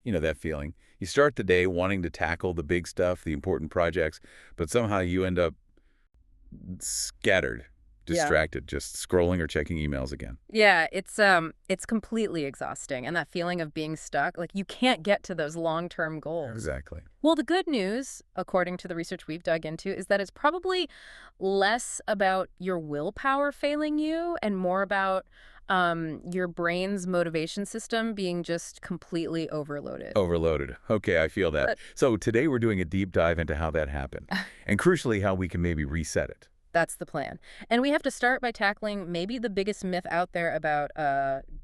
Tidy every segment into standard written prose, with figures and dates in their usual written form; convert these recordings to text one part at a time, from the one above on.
You know that feeling. You start the day wanting to tackle the big stuff, the important projects, but somehow you end up scattered, Yeah. distracted, just scrolling or checking emails again. Yeah, it's completely exhausting, and that feeling of being stuck, like you can't get to those long-term goals. Exactly. Well, the good news, according to the research we've dug into, is that it's probably less about your willpower failing you and more about your brain's motivation system being just completely overloaded. Overloaded. Okay, I feel that. But So today we're doing a deep dive into how that happened, and crucially, how we can maybe reset it. that's the plan. And we have to start by tackling maybe the biggest myth out there about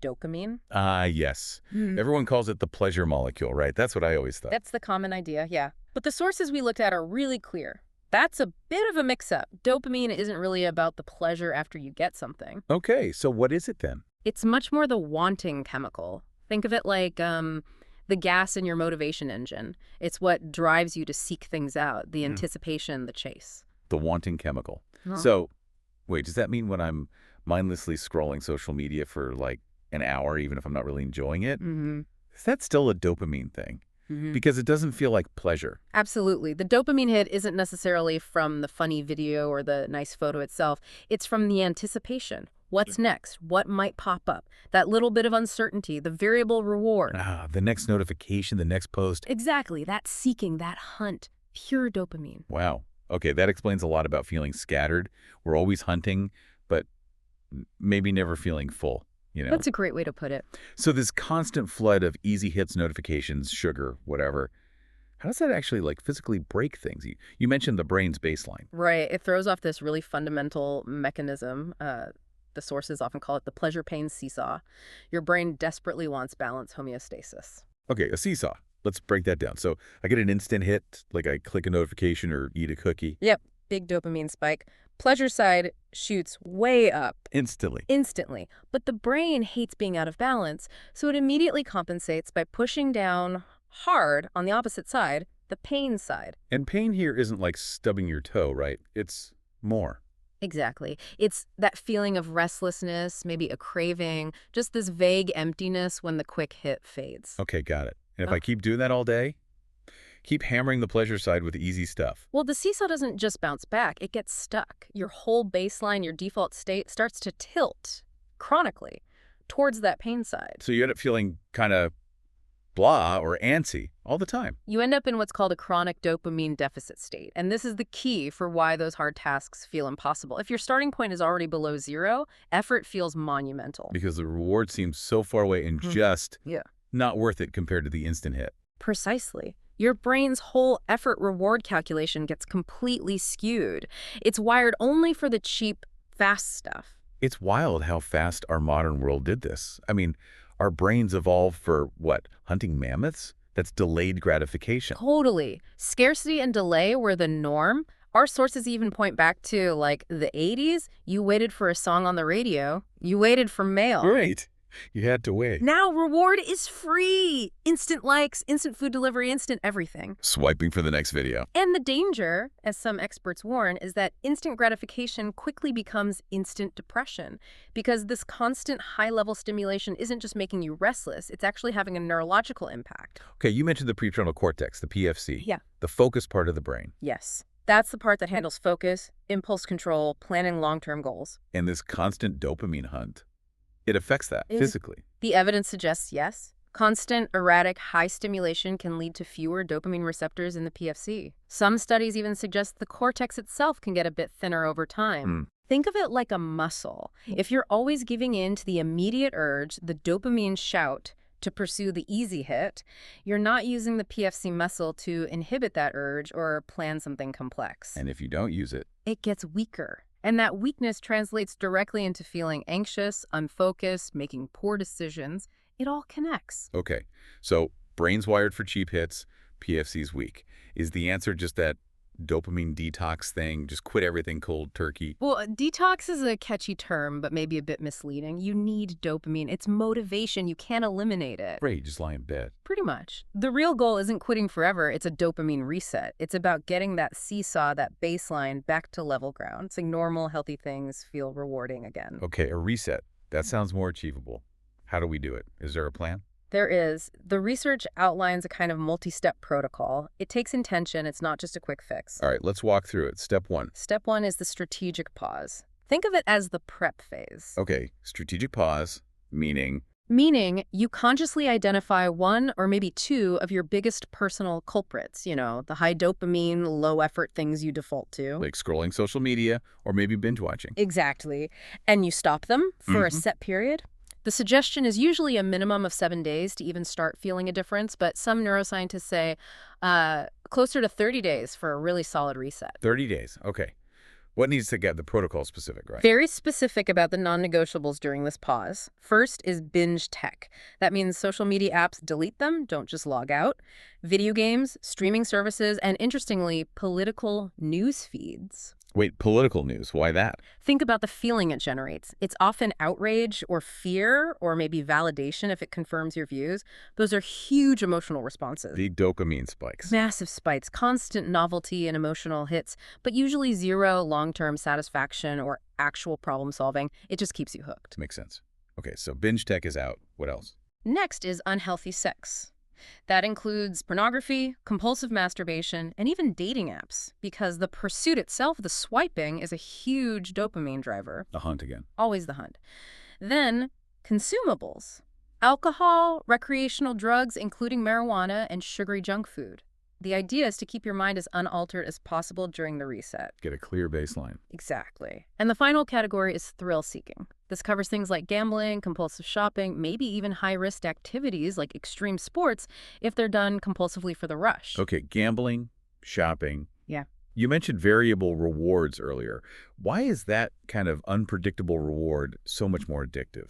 dopamine. Ah, yes. Everyone calls it the pleasure molecule, right? That's what I always thought. That's the common idea, yeah. But the sources we looked at are really clear. That's a bit of a mix-up. Dopamine isn't really about the pleasure after you get something. Okay, so what is it then? It's much more the wanting chemical. Think of it like the gas in your motivation engine. It's what drives you to seek things out, the anticipation, the chase. The wanting chemical. Oh. So, wait, does that mean when I'm mindlessly scrolling social media for like an hour, even if I'm not really enjoying it, Mm-hmm. is that still a dopamine thing? Mm-hmm. Because it doesn't feel like pleasure. Absolutely. The dopamine hit isn't necessarily from the funny video or the nice photo itself. It's from the anticipation. What's next? What might pop up? That little bit of uncertainty, the variable reward. Ah, the next notification, the next post. Exactly. That seeking, that hunt. Pure dopamine. Wow. Okay, that explains a lot about feeling scattered. We're always hunting, but maybe never feeling full, you know? That's a great way to put it. So this constant flood of easy hits notifications, sugar, whatever, how does that actually like physically break things? You mentioned the brain's baseline. Right. It throws off this really fundamental mechanism. The sources often call it the pleasure-pain seesaw. Your brain desperately wants balance, homeostasis. Okay, a seesaw. Let's break that down. So I get an instant hit, like I click a notification or eat a cookie. Yep. Big dopamine spike. Pleasure side shoots way up Instantly. instantly. But the brain hates being out of balance, so it immediately compensates by pushing down hard on the opposite side, the pain side. And pain here isn't like stubbing your toe, right? It's more. Exactly. It's that feeling of restlessness, maybe a craving, just this vague emptiness when the quick hit fades. Okay, got it. And if Oh. I keep doing that all day, keep hammering the pleasure side with easy stuff. Well, the seesaw doesn't just bounce back, it gets stuck. Your whole baseline, your default state starts to tilt chronically towards that pain side. So you end up feeling kind of blah or antsy all the time. You end up in what's called a chronic dopamine deficit state. And this is the key for why those hard tasks feel impossible. If your starting point is already below zero, effort feels monumental. Because the reward seems so far away and just Yeah. not worth it compared to the instant hit. Precisely. Your brain's whole effort-reward calculation gets completely skewed. It's wired only for the cheap, fast stuff. It's wild how fast our modern world did this. I mean, our brains evolved for, what, hunting mammoths? That's delayed gratification. Totally. Scarcity and delay were the norm. Our sources even point back to, like, the 80s. You waited for a song on the radio. You waited for mail. Great. You had to wait. Now reward is free. Instant likes, instant food delivery, instant everything. Swiping for the next video. And the danger, as some experts warn, is that instant gratification quickly becomes instant depression because this constant high-level stimulation isn't just making you restless, it's actually having a neurological impact. Okay, you mentioned the prefrontal cortex, the PFC. Yeah. The focus part of the brain. Yes. That's the part that handles focus, impulse control, planning long-term goals. And this constant dopamine hunt, it affects that physically. The evidence suggests yes. Constant, erratic, high stimulation can lead to fewer dopamine receptors in the PFC. Some studies even suggest the cortex itself can get a bit thinner over time. Think of it like a muscle. If you're always giving in to the immediate urge, the dopamine shout, to pursue the easy hit, you're not using the PFC muscle to inhibit that urge or plan something complex. And if you don't use it, It gets weaker. And that weakness translates directly into feeling anxious, unfocused, making poor decisions. It all connects. okay. So brain's wired for cheap hits, PFC's weak. Is the answer just that dopamine detox thing, just quit everything cold turkey? Well, detox is a catchy term, but maybe a bit misleading. You need dopamine. It's motivation. You can't eliminate it. Great, just lie in bed. Pretty much. The real goal isn't quitting forever. It's a dopamine reset. It's about getting that seesaw, that baseline, back to level ground. So normal, healthy things feel rewarding again. Okay, a reset. That sounds more achievable. How do we do it? Is there a plan? There is. The research outlines a kind of multi-step protocol. It takes intention. It's not just a quick fix. All right, let's walk through it. Step 1. Step 1 is the strategic pause. Think of it as the prep phase. Okay, strategic pause, meaning Meaning, you consciously identify one or maybe two of your biggest personal culprits, the high dopamine, low effort things you default to. like scrolling social media or maybe binge watching. Exactly. And you stop them for a set period. The suggestion is usually a minimum of 7 days to even start feeling a difference, but some neuroscientists say closer to 30 days for a really solid reset. 30 days, okay. What needs to get the protocol specific, right? Very specific about the non-negotiables during this pause. First is binge tech. That means social media apps, delete them, don't just log out. Video games, streaming services, and interestingly, political news feeds. Wait, political news, why that? Think about the feeling it generates. It's often outrage or fear or maybe validation if it confirms your views. Those are huge emotional responses. The dopamine spikes. Massive spikes, constant novelty and emotional hits, but usually zero long-term satisfaction or actual problem solving. It just keeps you hooked. Makes sense. Okay, so binge tech is out. What else? Next is unhealthy sex. That includes pornography, compulsive masturbation, and even dating apps, because the pursuit itself, the swiping, is a huge dopamine driver. The hunt again. Always the hunt. Then, consumables. Alcohol, recreational drugs, including marijuana, and sugary junk food. The idea is to keep your mind as unaltered as possible during the reset. Get a clear baseline. Exactly. And the final category is thrill-seeking. This covers things like gambling, compulsive shopping, maybe even high-risk activities like extreme sports if they're done compulsively for the rush. Okay, gambling, shopping. Yeah. You mentioned variable rewards earlier. Why is that kind of unpredictable reward so much more addictive?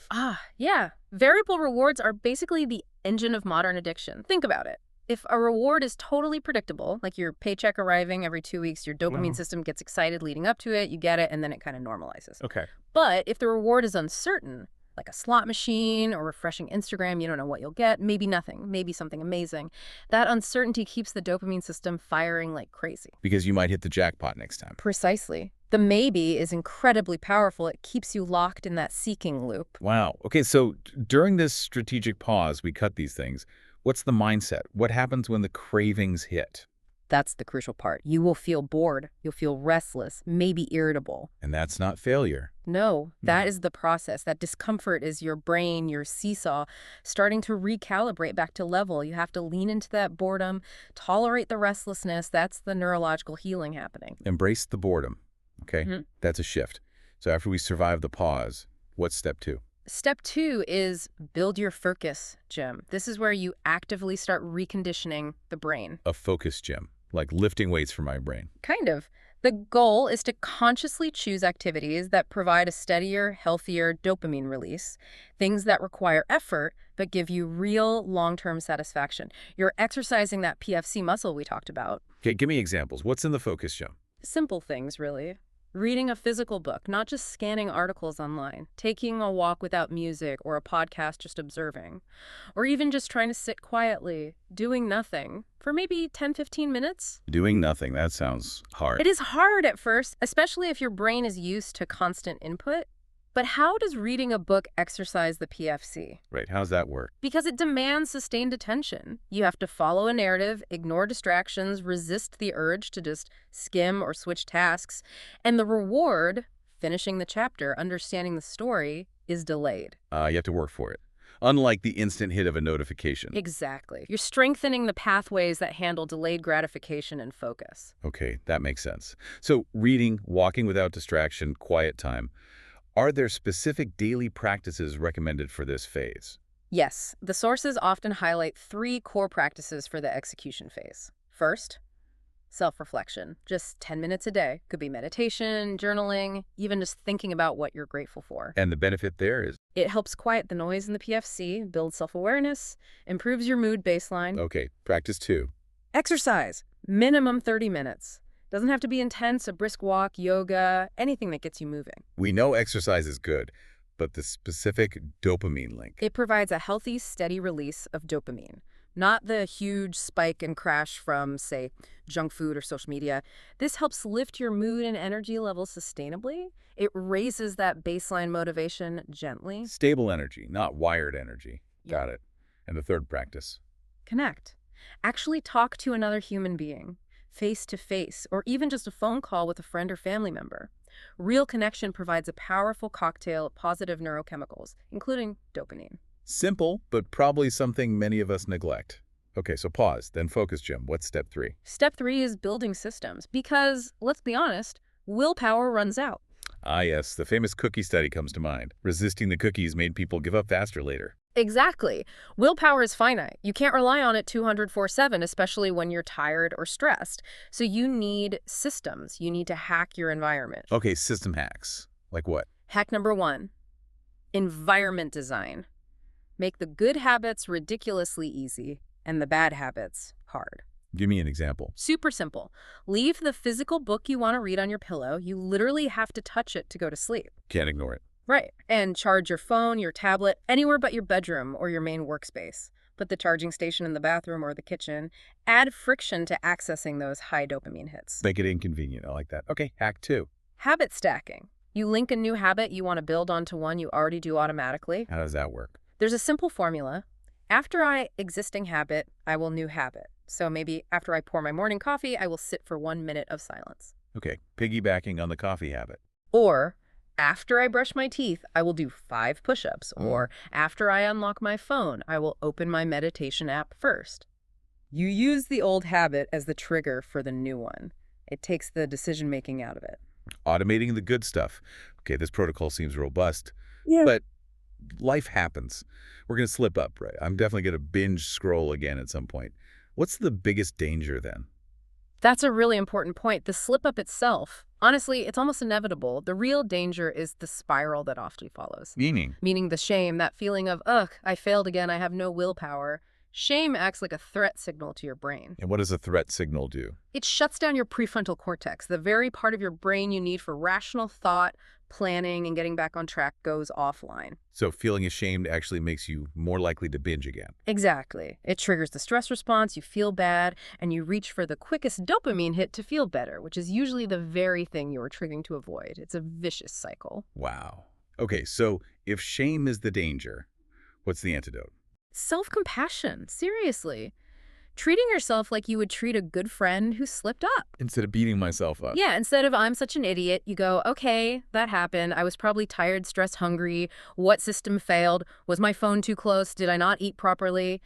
Yeah. Variable rewards are basically the engine of modern addiction. Think about it. If a reward is totally predictable, like your paycheck arriving every 2 weeks, your dopamine system gets excited leading up to it, you get it, and then it kind of normalizes. Okay. But if the reward is uncertain, like a slot machine or refreshing Instagram, you don't know what you'll get, maybe nothing, maybe something amazing. That uncertainty keeps the dopamine system firing like crazy. Because you might hit the jackpot next time. Precisely. The maybe is incredibly powerful. It keeps you locked in that seeking loop. Wow. Okay, so during this strategic pause, we cut these things. What's the mindset? What happens when the cravings hit? That's the crucial part. You will feel bored. You'll feel restless, maybe irritable. And that's not failure. No, that is the process. That discomfort is your brain, your seesaw, starting to recalibrate back to level. You have to lean into that boredom, tolerate the restlessness. That's the neurological healing happening. Embrace the boredom. Okay? That's a shift. So after we survive the pause, what's step 2? Step 2 is build your focus, Jim. This is where you actively start reconditioning the brain. A focus gym, like lifting weights for my brain. Kind of. The goal is to consciously choose activities that provide a steadier, healthier dopamine release, things that require effort but give you real long-term satisfaction. You're exercising that PFC muscle we talked about. Okay, give me examples. What's in the focus gym? Simple things, really. Reading a physical book, not just scanning articles online. Taking a walk without music or a podcast, just observing. Or even just trying to sit quietly, doing nothing, for maybe 10-15 minutes. Doing nothing. That sounds hard. It is hard at first, especially if your brain is used to constant input. But how does reading a book exercise the PFC? Right. How's that work? Because it demands sustained attention. You have to follow a narrative, ignore distractions, resist the urge to just skim or switch tasks. And the reward, finishing the chapter, understanding the story, is delayed. You have to work for it. Unlike the instant hit of a notification. Exactly. You're strengthening the pathways that handle delayed gratification and focus. Okay, that makes sense. So reading, walking without distraction, quiet time. Are there specific daily practices recommended for this phase? Yes, the sources often highlight 3 core practices for the execution phase. First, self-reflection. Just 10 minutes a day. Could be meditation, journaling, even just thinking about what you're grateful for. And the benefit there is? It helps quiet the noise in the PFC, builds self-awareness, improves your mood baseline. Okay, practice 2. Exercise. Minimum 30 minutes. Doesn't have to be intense, a brisk walk, yoga, anything that gets you moving. We know exercise is good, but the specific dopamine link. It provides a healthy, steady release of dopamine, not the huge spike and crash from, say, junk food or social media. This helps lift your mood and energy levels sustainably. It raises that baseline motivation gently. Stable energy, not wired energy. Yeah. Got it. And the third practice? Connect. Actually talk to another human being, face to face, or even just a phone call with a friend or family member. Real connection provides a powerful cocktail of positive neurochemicals, including dopamine. Simple, but probably something many of us neglect. Okay, so pause, then focus, Jim. What's step 3? Step 3 is building systems because, let's be honest, willpower runs out. Ah, yes, the famous cookie study comes to mind. Resisting the cookies made people give up faster later. Exactly. Willpower is finite. You can't rely on it 204/7, especially when you're tired or stressed. So you need systems. You need to hack your environment. Okay, system hacks. Like what? Hack number 1, environment design. Make the good habits ridiculously easy and the bad habits hard. Give me an example. Super simple. Leave the physical book you want to read on your pillow. You literally have to touch it to go to sleep. Can't ignore it. Right. And charge your phone, your tablet, anywhere but your bedroom or your main workspace. Put the charging station in the bathroom or the kitchen. Add friction to accessing those high dopamine hits. Make it inconvenient. I like that. Okay, hack 2. Habit stacking. You link a new habit you want to build onto one you already do automatically. How does that work? There's a simple formula. After I existing habit, I will new habit. So maybe after I pour my morning coffee, I will sit for 1 minute of silence. Okay, piggybacking on the coffee habit. Or after I brush my teeth, I will do 5 push-ups. Or after I unlock my phone, I will open my meditation app first. You use the old habit as the trigger for the new one. It takes the decision-making out of it. Automating the good stuff. Okay, this protocol seems robust. Yeah. But life happens. We're going to slip up, right? I'm definitely going to binge scroll again at some point. What's the biggest danger then? That's a really important point. The slip-up itself, honestly, it's almost inevitable. The real danger is the spiral that often follows. Meaning the shame, that feeling of, ugh, I failed again, I have no willpower. Shame acts like a threat signal to your brain. And what does a threat signal do? It shuts down your prefrontal cortex. The very part of your brain you need for rational thought, planning, and getting back on track goes offline. So feeling ashamed actually makes you more likely to binge again. Exactly. It triggers the stress response, you feel bad, and you reach for the quickest dopamine hit to feel better, which is usually the very thing you were trying to avoid. It's a vicious cycle. Wow. Okay, so if shame is the danger, what's the antidote? Self-compassion, seriously. Treating yourself like you would treat a good friend who slipped up. Instead of beating myself up. Yeah, instead of I'm such an idiot, you go, okay, that happened. I was probably tired, stressed, hungry. What system failed? Was my phone too close? Did I not eat properly?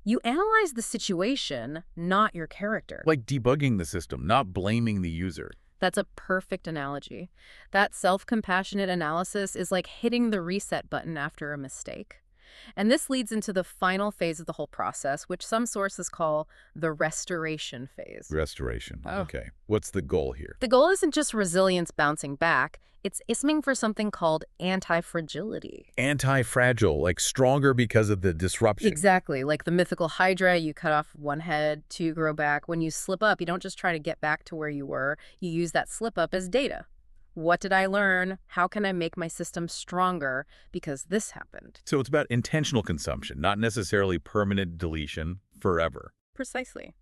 You analyze the situation, not your character. Like debugging the system, not blaming the user. That's a perfect analogy. That self-compassionate analysis is like hitting the reset button after a mistake. And this leads into the final phase of the whole process, which some sources call the restoration phase. Restoration. Okay. What's the goal here? The goal isn't just resilience bouncing back. It's aiming for something called anti-fragility. Anti-fragile, like stronger because of the disruption. Exactly. Like the mythical Hydra, you cut off one head to grow back. When you slip up, you don't just try to get back to where you were. You use that slip up as data. What did I learn? How can I make my system stronger because this happened? So it's about intentional consumption, not necessarily permanent deletion forever. Precisely.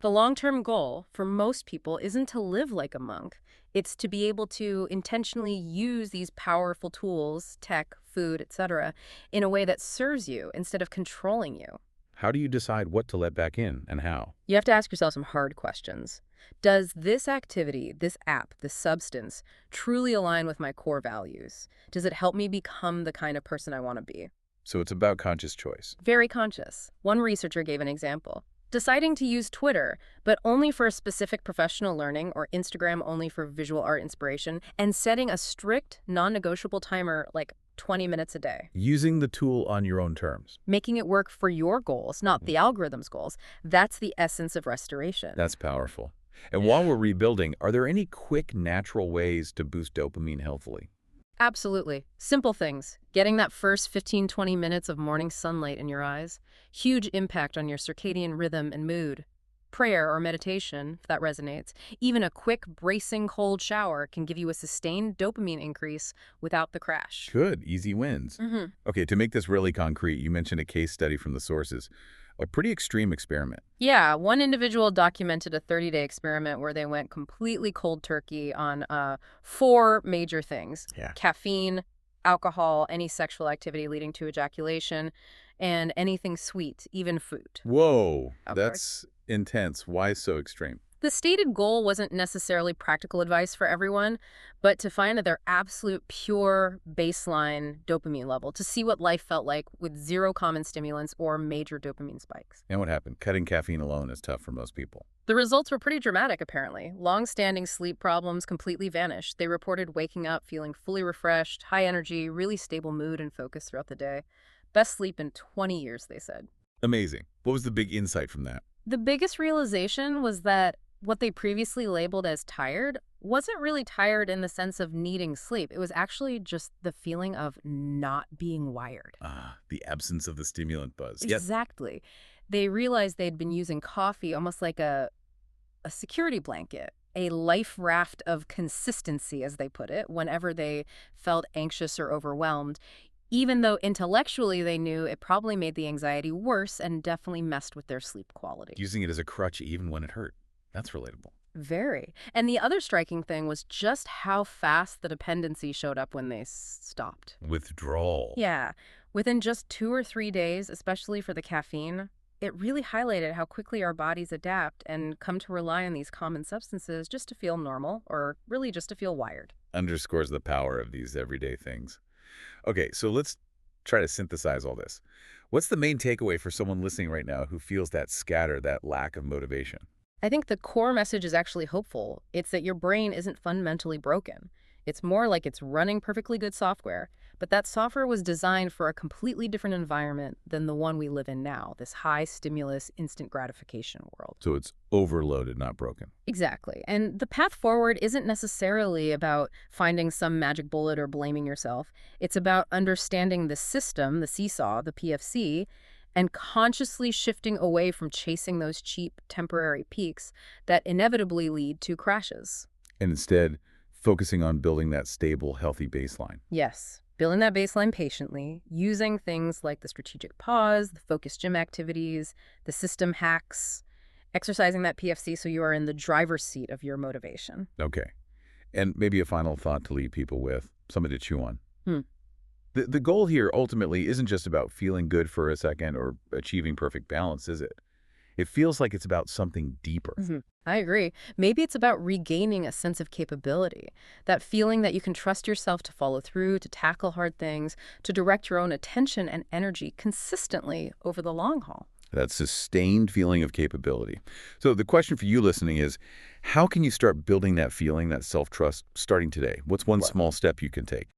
The long-term goal for most people isn't to live like a monk. It's to be able to intentionally use these powerful tools, tech, food, etc., in a way that serves you instead of controlling you. How do you decide what to let back in and how? You have to ask yourself some hard questions. Does this activity, this app, this substance, truly align with my core values? Does it help me become the kind of person I want to be? So it's about conscious choice. Very conscious. One researcher gave an example. Deciding to use Twitter, but only for specific professional learning, or Instagram only for visual art inspiration, and setting a strict, non-negotiable timer like 20 minutes a day. Using the tool on your own terms. Making it work for your goals, not the algorithm's goals. That's the essence of restoration. That's powerful. And while we're rebuilding, are there any quick, natural ways to boost dopamine healthily? Absolutely. Simple things. Getting that first 15-20 minutes of morning sunlight in your eyes. Huge impact on your circadian rhythm and mood. Prayer or meditation, if that resonates. Even a quick, bracing cold shower can give you a sustained dopamine increase without the crash. Good. Easy wins. Okay, to make this really concrete, you mentioned a case study from the sources. A pretty extreme experiment. Yeah, one individual documented a 30-day experiment where they went completely cold turkey on 4 major things. Yeah. Caffeine, alcohol, any sexual activity leading to ejaculation, and anything sweet, even food. Whoa, Okay. that's intense. Why so extreme? The stated goal wasn't necessarily practical advice for everyone, but to find their absolute pure baseline dopamine level, to see what life felt like with zero common stimulants or major dopamine spikes. And what happened? Cutting caffeine alone is tough for most people. The results were pretty dramatic, apparently. Long-standing sleep problems completely vanished. They reported waking up feeling fully refreshed, high energy, really stable mood and focus throughout the day. Best sleep in 20 years, they said. Amazing. What was the big insight from that? The biggest realization was that what they previously labeled as tired wasn't really tired in the sense of needing sleep. It was actually just the feeling of not being wired. Ah, the absence of the stimulant buzz. Yep. Exactly. They realized they'd been using coffee almost like a security blanket, a life raft of consistency, as they put it, whenever they felt anxious or overwhelmed, even though intellectually they knew it probably made the anxiety worse and definitely messed with their sleep quality. Using it as a crutch even when it hurt. That's relatable. Very. And the other striking thing was just how fast the dependency showed up when they stopped. Withdrawal. Yeah. Within just 2 or 3 days, especially for the caffeine, it really highlighted how quickly our bodies adapt and come to rely on these common substances just to feel normal or really just to feel wired. Underscores the power of these everyday things. Okay, so let's try to synthesize all this. What's the main takeaway for someone listening right now who feels that scatter, that lack of motivation? I think the core message is actually hopeful. It's that your brain isn't fundamentally broken. It's more like it's running perfectly good software, but that software was designed for a completely different environment than the one we live in now, this high stimulus, instant gratification world. So it's overloaded, not broken. Exactly. And the path forward isn't necessarily about finding some magic bullet or blaming yourself. It's about understanding the system, the seesaw, the PFC, and consciously shifting away from chasing those cheap temporary peaks that inevitably lead to crashes. And instead, focusing on building that stable, healthy baseline. Yes, building that baseline patiently, using things like the strategic pause, the focused gym activities, the system hacks, exercising that PFC so you are in the driver's seat of your motivation. Okay. And maybe a final thought to leave people with, something to chew on. Hmm. The goal here ultimately isn't just about feeling good for a second or achieving perfect balance, is it? It feels like it's about something deeper. I agree. Maybe it's about regaining a sense of capability, that feeling that you can trust yourself to follow through, to tackle hard things, to direct your own attention and energy consistently over the long haul. That sustained feeling of capability. So the question for you listening is, how can you start building that feeling, that self-trust, starting today? What's one Well, small step you can take?